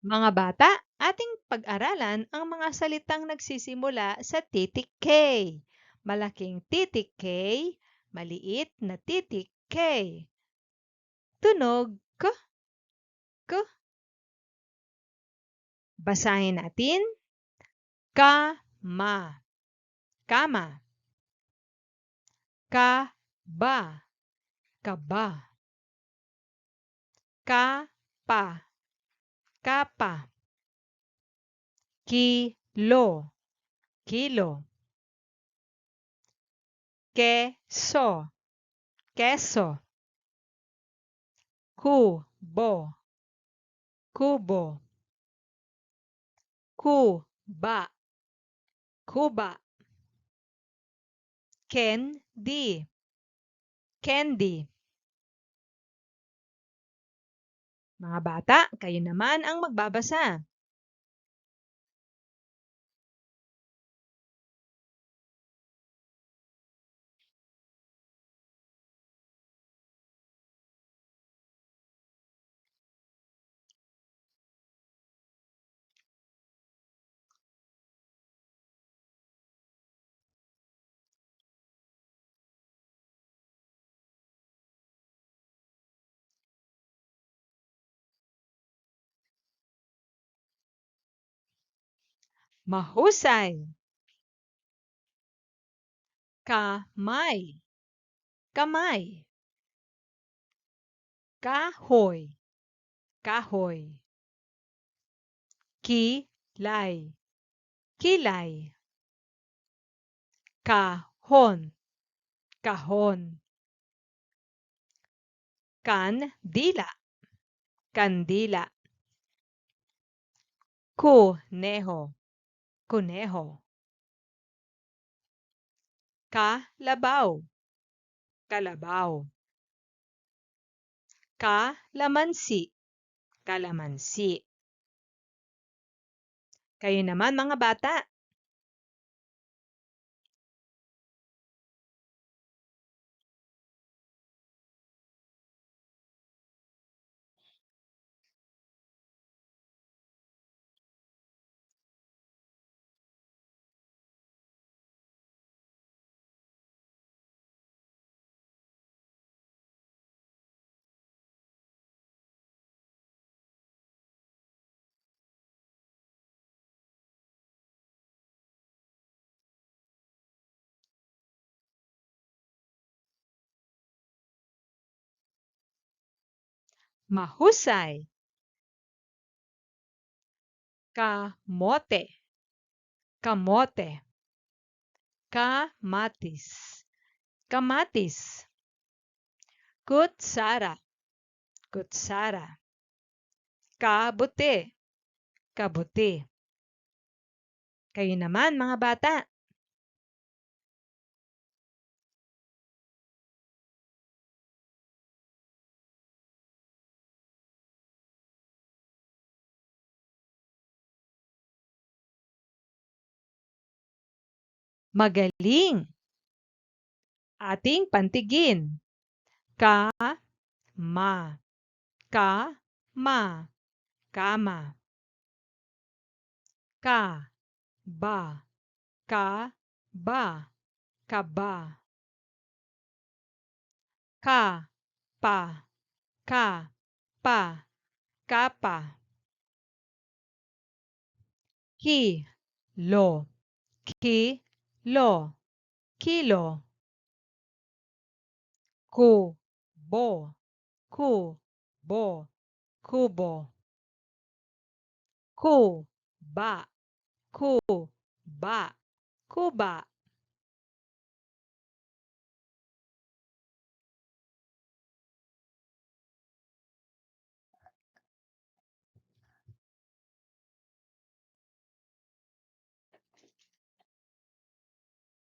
Mga bata, ating pag-aralan ang mga salitang nagsisimula sa titik K. Malaking titik K, maliit na titik K. Tunog K, K. Basahin natin. Kama, kama. Kaba, kaba. Kapa, kapa. Kilo, kilo. Keso, keso. Kubo, kubo. Kuba, kuba. Candy, candy. Mga bata, kayo naman ang magbabasa. Mahusay. Kamay, kamay. Kahoy, kahoy. Kilay, kilay. Kahon, kahon. Kandila, kandila. Kuneho, kuneho. Kalabaw, kalabaw. Kalamansi, kalamansi. Kayo naman mga bata. Mahusay. Kamote, kamote. Kamatis, kamatis. Kutsara, kutsara. Kabuti, kabuti. Kayo naman mga bata. Magaling. Ating pantigin. Kama, kama, kama. Kaba, kaba, kaba. Kapa, kapa, kapa. Kilo, kilo, kilo. Kubo, kubo, kubo. Kuba, kuba, kuba.